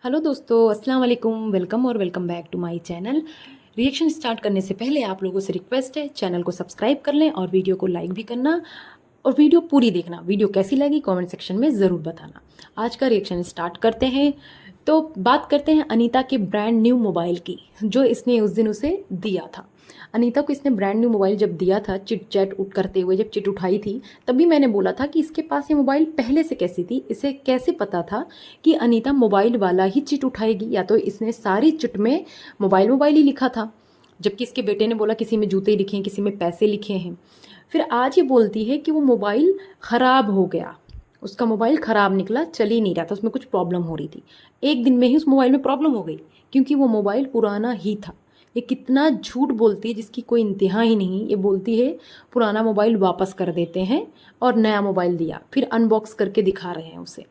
Hello दोस्तों, अस्सलाम वालेकुम। वेलकम और welcome back to my channel. Reaction start करने से पहले आप लोगों से रिक्वेस्ट है, चैनल को सब्सक्राइब कर लें और वीडियो को लाइक भी करना और वीडियो पूरी देखना। वीडियो कैसी लगी कमेंट सेक्शन में ज़रूर बताना। आज का रिएक्शन स्टार्ट करते हैं। तो बात करते हैं अनीता के ब्रांड न्यू मोबाइल की, जो इसने उस दिन उसे दिया था। अनीता को इसने ब्रांड न्यू मोबाइल जब दिया था, चिट चैट करते हुए जब चिट उठाई थी, तभी मैंने बोला था कि इसके पास ये मोबाइल पहले से कैसी थी। इसे कैसे पता था कि अनीता मोबाइल वाला ही चिट उठाएगी, या तो इसने सारी चिट में मोबाइल मोबाइल ही लिखा था, जबकि इसके बेटे ने बोला किसी में जूते लिखे हैं, किसी में पैसे लिखे हैं। फिर आज ये बोलती है कि वो मोबाइल ख़राब हो गया, उसका मोबाइल ख़राब निकला, चल ही नहीं रहा था, उसमें कुछ प्रॉब्लम हो रही थी। एक दिन में ही उस मोबाइल में प्रॉब्लम हो गई, क्योंकि वो मोबाइल पुराना ही था। ये कितना झूठ बोलती है जिसकी कोई इंतहा ही नहीं। ये बोलती है पुराना मोबाइल वापस कर देते हैं और नया मोबाइल दिया, फिर अनबॉक्स करके दिखा रहे हैं उसे।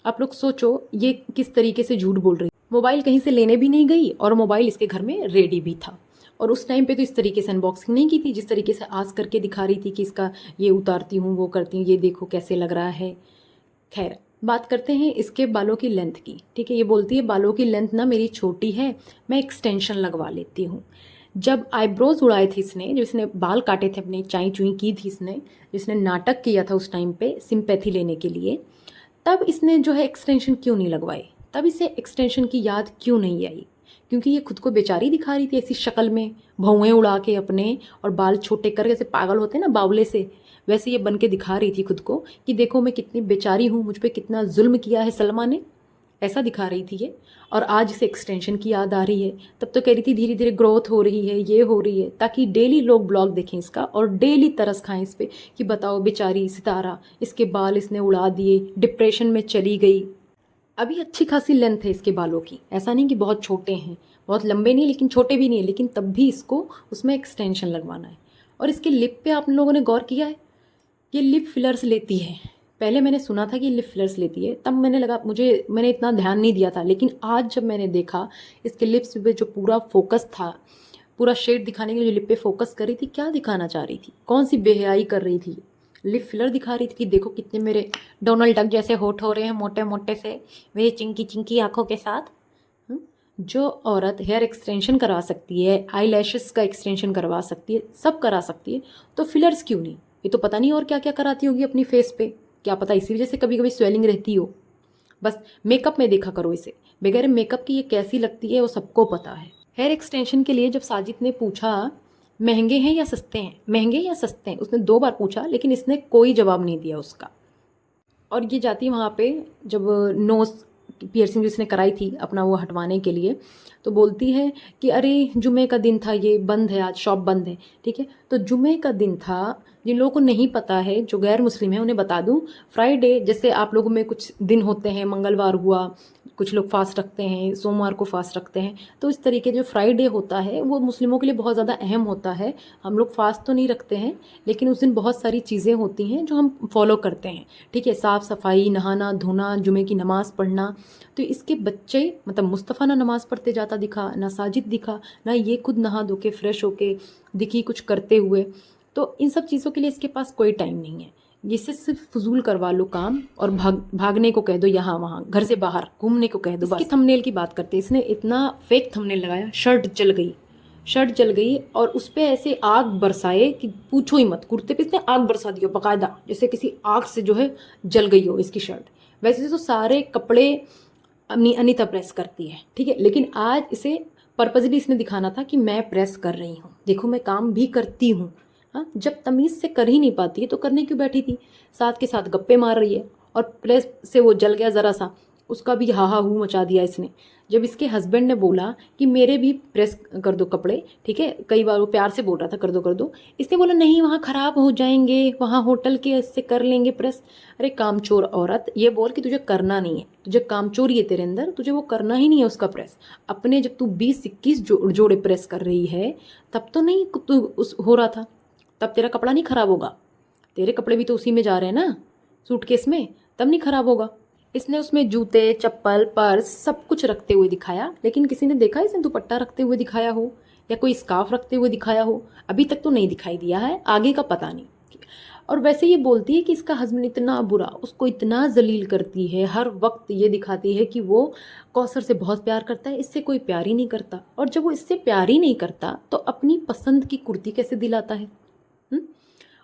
आप लोग सोचो ये किस तरीके से झूठ बोल रही। मोबाइल कहीं से लेने भी नहीं गई और मोबाइल इसके घर में रेडी भी था, और उस टाइम पे तो इस तरीके से अनबॉक्सिंग नहीं की थी जिस तरीके से आज करके दिखा रही थी कि इसका ये उतारती हूँ, वो करती हूँ, ये देखो कैसे लग रहा है। खैर, बात करते हैं इसके बालों की लेंथ की। ठीक है, ये बोलती है बालों की लेंथ ना मेरी छोटी है, मैं एक्सटेंशन लगवा लेती हूँ। जब आईब्रोज उड़ाए थे इसने, जब इसने बाल काटे थे अपने, चाई चुई की थी इसने, जिसने नाटक किया था उस टाइम पे सिंपैथी लेने के लिए, तब इसने जो है एक्सटेंशन क्यों नहीं लगवाई, तब इसे एक्सटेंशन की याद क्यों नहीं आई? क्योंकि ये खुद को बेचारी दिखा रही थी ऐसी शक्ल में, भौएं उड़ा के अपने और बाल छोटे कर, जैसे पागल होते हैं ना बावले से, वैसे ये बन के दिखा रही थी खुद को कि देखो मैं कितनी बेचारी हूँ, मुझ पर कितना जुल्म किया है सलमा ने, ऐसा दिखा रही थी ये। और आज इसे एक्सटेंशन की याद आ रही है। तब तो कह रही थी धीरे धीरे ग्रोथ हो रही है, ये हो रही है, ताकि डेली लोग ब्लॉग देखें इसका और डेली तरस खाएं इस पर कि बताओ बेचारी सितारा, इसके बाल इसने उड़ा दिए, डिप्रेशन में चली गई। अभी अच्छी खासी लेंथ है इसके बालों की, ऐसा नहीं कि बहुत छोटे हैं, बहुत लंबे नहीं लेकिन छोटे भी नहीं है, लेकिन तब भी इसको उसमें एक्सटेंशन लगवाना है। और इसके लिप पे आप लोगों ने गौर किया है, ये लिप फिलर्स लेती है। पहले मैंने सुना था कि लिप फिलर्स लेती है, तब मैंने इतना ध्यान नहीं दिया था, लेकिन आज जब मैंने देखा इसके लिप्स पे जो पूरा फोकस था, पूरा शेड दिखाने के लिए जो लिप पे फोकस कर रही थी, क्या दिखाना चाह रही थी, कौन सी बेहयाई कर रही थी? लिप फिलर दिखा रही थी कि देखो कितने मेरे डोनाल्ड डक जैसे होठ हो रहे हैं, मोटे मोटे से, मेरी चिंकी चिंकी आंखों के साथ। जो औरत हेयर एक्सटेंशन करवा सकती है, आई लैशेस का एक्सटेंशन करवा सकती है, सब करा सकती है, तो फिलर्स क्यों नहीं? ये तो पता नहीं और क्या क्या कराती होगी अपनी फेस पे, क्या पता इसी वजह से कभी कभी स्वेलिंग रहती हो। बस मेकअप में देखा करो इसे, बगैर मेकअप की ये कैसी लगती है वो सबको पता है। हेयर एक्सटेंशन के लिए जब साजिद ने पूछा महंगे हैं या सस्ते हैं, महंगे या सस्ते हैं, उसने 2 बार पूछा, लेकिन इसने कोई जवाब नहीं दिया उसका। और ये जाती है वहाँ पे, जब नोज पियर्सिंग जिसने कराई थी अपना वो हटवाने के लिए, तो बोलती है कि अरे जुमे का दिन था, ये बंद है, आज शॉप बंद है। ठीक है, तो जुमे का दिन था, जिन लोगों को नहीं पता है, जो गैर मुस्लिम है उन्हें बता दूं, फ्राइडे जैसे आप लोगों में कुछ दिन होते हैं, मंगलवार हुआ, कुछ लोग फास्ट रखते हैं, सोमवार को फास्ट रखते हैं, तो इस तरीके जो फ्राइडे होता है वो मुस्लिमों के लिए बहुत ज़्यादा अहम होता है। हम लोग फास्ट तो नहीं रखते हैं, लेकिन उस दिन बहुत सारी चीज़ें होती हैं जो हम फॉलो करते हैं। ठीक है, साफ़ सफाई, नहाना धोना, जुमे की नमाज़ पढ़ना। तो इसके बच्चे, मतलब मुस्तफ़ा ना नमाज़ पढ़ते जाता दिखा, ना साजिद दिखा, ना ये खुद नहा धो के फ्रेश होके दिखी कुछ करते हुए। तो इन सब चीज़ों के लिए इसके पास कोई टाइम नहीं है। इससे सिर्फ फजूल करवा लो काम और भागने को कह दो, यहाँ वहाँ घर से बाहर घूमने को कह दो। इसकी थंबनेल की बात करते हैं, इसने इतना फेक थंबनेल लगाया, शर्ट जल गई, शर्ट जल गई और उस पर ऐसे आग बरसाए कि पूछो ही मत। कुर्ते पे इसने आग बरसा दी हो बाकायदा, जैसे किसी आग से जो है जल गई हो इसकी शर्ट। वैसे तो सारे कपड़े अनीता प्रेस करती है, ठीक है, लेकिन आज इसे पर्पजली इसने दिखाना था कि मैं प्रेस कर रही हूँ, देखो मैं काम भी करती हूँ। हाँ, जब तमीज़ से कर ही नहीं पाती है तो करने क्यों बैठी थी? साथ के साथ गप्पे मार रही है, और प्रेस से वो जल गया ज़रा सा, उसका भी हा हा हू मचा दिया इसने। जब इसके हस्बैंड ने बोला कि मेरे भी प्रेस कर दो कपड़े, ठीक है, कई बार वो प्यार से बोल रहा था कर दो, इसने बोला नहीं वहाँ ख़राब हो जाएंगे, वहाँ होटल के इससे कर लेंगे प्रेस। अरे कामचोर औरत, ये बोल कि तुझे करना नहीं है, तुझे कामचोरी है तेरे अंदर, तुझे वो करना ही नहीं है उसका प्रेस। अपने जब तू 20-21 जोड़े प्रेस कर रही है, तब तो नहीं तू उस हो रहा था, तब तेरा कपड़ा नहीं ख़राब होगा। तेरे कपड़े भी तो उसी में जा रहे हैं ना, सूटकेस में, तब नहीं ख़राब होगा। इसने उसमें जूते, चप्पल, पर्स सब कुछ रखते हुए दिखाया, लेकिन किसी ने देखा इसने दुपट्टा रखते हुए दिखाया हो या कोई स्कार्फ रखते हुए दिखाया हो? अभी तक तो नहीं दिखाई दिया है, आगे का पता नहीं। और वैसे ये बोलती है कि इसका हस्बैंड इतना बुरा, उसको इतना जलील करती है, हर वक्त ये दिखाती है कि वो कौसर से बहुत प्यार करता है, इससे कोई प्यार ही नहीं करता। और जब वो इससे प्यार ही नहीं करता तो अपनी पसंद की कुर्ती कैसे दिलाता है?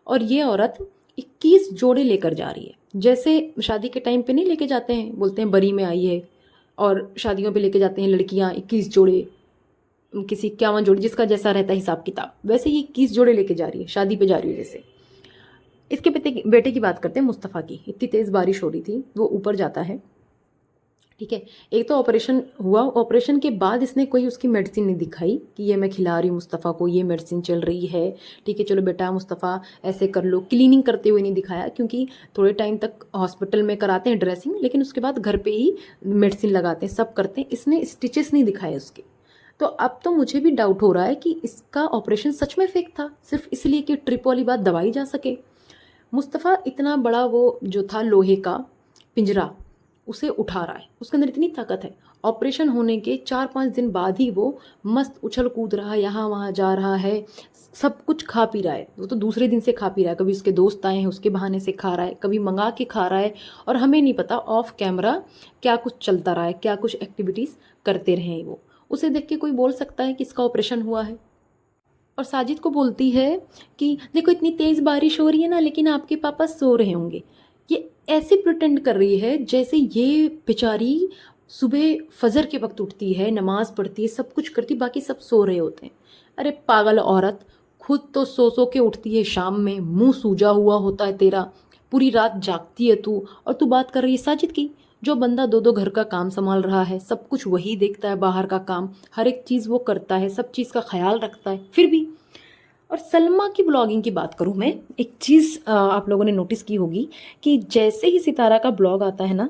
और ये औरत 21 जोड़े लेकर जा रही है, जैसे शादी के टाइम पे नहीं लेके जाते हैं, बोलते हैं बरी में आई है, और शादियों पे लेके जाते हैं लड़कियां 21 जोड़े, किसी 51 जोड़े, जिसका जैसा रहता है हिसाब किताब, वैसे ही 21 जोड़े लेके जा रही है, शादी पे जा रही है जैसे। इसके बेटे की बात करते हैं, मुस्तफ़ा की। इतनी तेज़ बारिश हो रही थी, वो ऊपर जाता है, ठीक है। एक तो ऑपरेशन हुआ, ऑपरेशन के बाद इसने कोई उसकी मेडिसिन नहीं दिखाई कि ये मैं खिला रही हूँ मुस्तफ़ा को, ये मेडिसिन चल रही है, ठीक है चलो बेटा मुस्तफ़ा ऐसे कर लो, क्लीनिंग करते हुए नहीं दिखाया, क्योंकि थोड़े टाइम तक हॉस्पिटल में कराते हैं ड्रेसिंग, लेकिन उसके बाद घर पे ही मेडिसिन लगाते हैं, सब करते हैं। इसने स्टिचेस नहीं दिखाए उसके। तो अब तो मुझे भी डाउट हो रहा है कि इसका ऑपरेशन सच में फेक था, सिर्फ इसलिए कि ट्रिप वाली बात दबाई जा सके। मुस्तफ़ा इतना बड़ा वो जो था लोहे का पिंजरा, उसे उठा रहा है, उसके अंदर इतनी ताकत है। ऑपरेशन होने के 4-5 दिन बाद ही वो मस्त उछल कूद रहा है, यहाँ वहाँ जा रहा है, सब कुछ खा पी रहा है। वो तो दूसरे दिन से खा पी रहा है, कभी उसके दोस्त आए हैं उसके बहाने से खा रहा है, कभी मंगा के खा रहा है, और हमें नहीं पता ऑफ कैमरा क्या कुछ चलता रहा है, क्या कुछ एक्टिविटीज़ करते रहे हैं वो। उसे देख के कोई बोल सकता है कि इसका ऑपरेशन हुआ है? और साजिद को बोलती है कि देखो इतनी तेज़ बारिश हो रही है ना, लेकिन आपके पापा सो रहे होंगे। ये ऐसे प्रिटेंड कर रही है जैसे ये बेचारी सुबह फजर के वक्त उठती है, नमाज पढ़ती है, सब कुछ करती, बाकी सब सो रहे होते हैं। अरे पागल औरत, खुद तो सो के उठती है शाम में, मुंह सूजा हुआ होता है तेरा, पूरी रात जागती है तू, और तू बात कर रही है साजिद की। जो बंदा 2-2 घर का काम संभाल रहा है, सब कुछ वही देखता है, बाहर का काम हर एक चीज़ वो करता है, सब चीज़ का ख्याल रखता है, फिर भी। और सलमा की ब्लॉगिंग की बात करूँ मैं, एक चीज़ आप लोगों ने नोटिस की होगी कि जैसे ही सितारा का ब्लॉग आता है ना,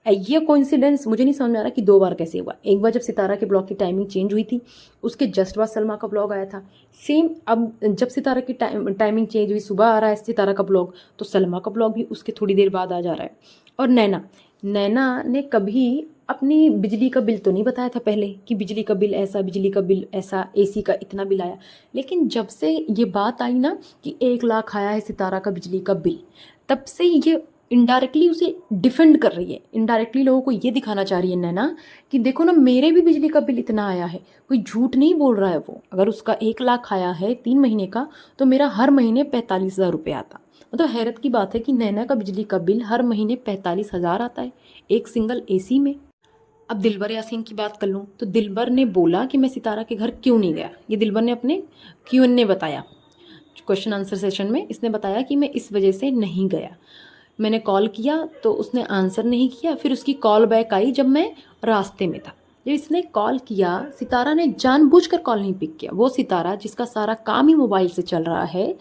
ये कोइंसिडेंस मुझे नहीं समझ में आ रहा कि 2 बार कैसे हुआ। एक बार जब सितारा के ब्लॉग की टाइमिंग चेंज हुई थी, उसके जस्ट बाद सलमा का ब्लॉग आया था। सेम अब जब सितारा की टाइमिंग चेंज हुई, सुबह आ रहा है सितारा का ब्लॉग, तो सलमा का ब्लॉग भी उसके थोड़ी देर बाद आ जा रहा है। और नैना ने कभी अपनी बिजली का बिल तो नहीं बताया था पहले कि बिजली का बिल ऐसा, बिजली का बिल ऐसा, एसी का इतना बिल आया। लेकिन जब से ये बात आई ना कि 1 लाख आया है सितारा का बिजली का बिल, तब से ये इनडायरेक्टली उसे डिफेंड कर रही है। इनडायरेक्टली लोगों को ये दिखाना चाह रही है नैना कि देखो ना, मेरे भी बिजली का बिल इतना आया है। कोई झूठ नहीं बोल रहा है वो। अगर उसका 1 लाख आया है 3 महीने का, तो मेरा हर महीने 45,000 रुपये आता। मतलब हैरत की बात है कि नैना का बिजली का बिल हर महीने 45,000 आता है, एक सिंगल एसी में। अब दिलबर यासीन की बात कर लूँ तो दिलबर ने बोला कि मैं सितारा के घर क्यों नहीं गया। ये दिलबर ने अपने Q&A ने बताया, क्वेश्चन आंसर सेशन में इसने बताया कि मैं इस वजह से नहीं गया। मैंने कॉल किया तो उसने आंसर नहीं किया, फिर उसकी कॉल बैक आई जब मैं रास्ते में था। जब इसने कॉल किया, सितारा ने जानबूझकर कॉल नहीं पिक किया। वो सितारा जिसका सारा काम ही मोबाइल से चल रहा है,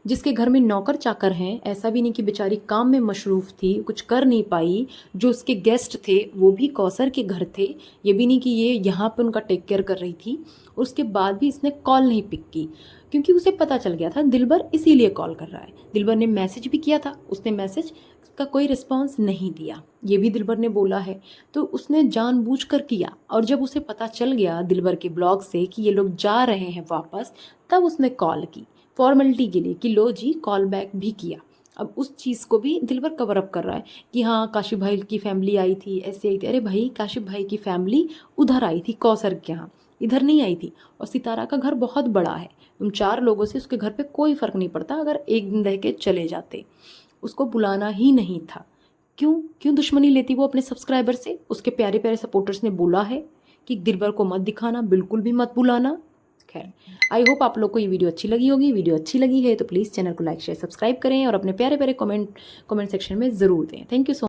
जिसके घर में नौकर चाकर हैं, ऐसा भी नहीं कि बेचारी काम में मशरूफ़ थी, कुछ कर नहीं पाई। जो उसके गेस्ट थे वो भी कौसर के घर थे, ये भी नहीं कि ये यहाँ पर उनका टेक केयर कर रही थी। उसके बाद भी इसने कॉल नहीं पिक की, क्योंकि उसे पता चल गया था दिलबर इसीलिए कॉल कर रहा है। दिलबर ने मैसेज भी किया था, उसने मैसेज का कोई रिस्पांस नहीं दिया, ये भी दिलबर ने बोला है। तो उसने जानबूझकर किया, और जब उसे पता चल गया दिलबर के ब्लॉग से कि ये लोग जा रहे हैं वापस, तब उसने कॉल की फॉर्मेलिटी के लिए कि लो जी, कॉल बैक भी किया। अब उस चीज़ को भी दिलबर कवर अप कर रहा है कि हाँ काशिफ भाई की फैमिली आई थी, ऐसे आई थी। अरे भाई, काशिफ भाई की फैमिली उधर आई थी कौसर के यहाँ, इधर नहीं आई थी। और सितारा का घर बहुत बड़ा है, तुम 4 लोगों से उसके घर पे कोई फ़र्क नहीं पड़ता अगर एक दिन रह के चले जाते। उसको बुलाना ही नहीं था। क्यों दुश्मनी लेती वो अपने सब्सक्राइबर से? उसके प्यारे प्यारे सपोर्टर्स ने बोला है कि दिलबर को मत दिखाना, बिल्कुल भी मत बुलाना। खैर, आई होप आप लोग को ये वीडियो अच्छी लगी होगी। वीडियो अच्छी लगी है तो प्लीज़ चैनल को लाइक शेयर सब्सक्राइब करें और अपने प्यारे प्यारे कमेंट सेक्शन में ज़रूर दें। Thank you so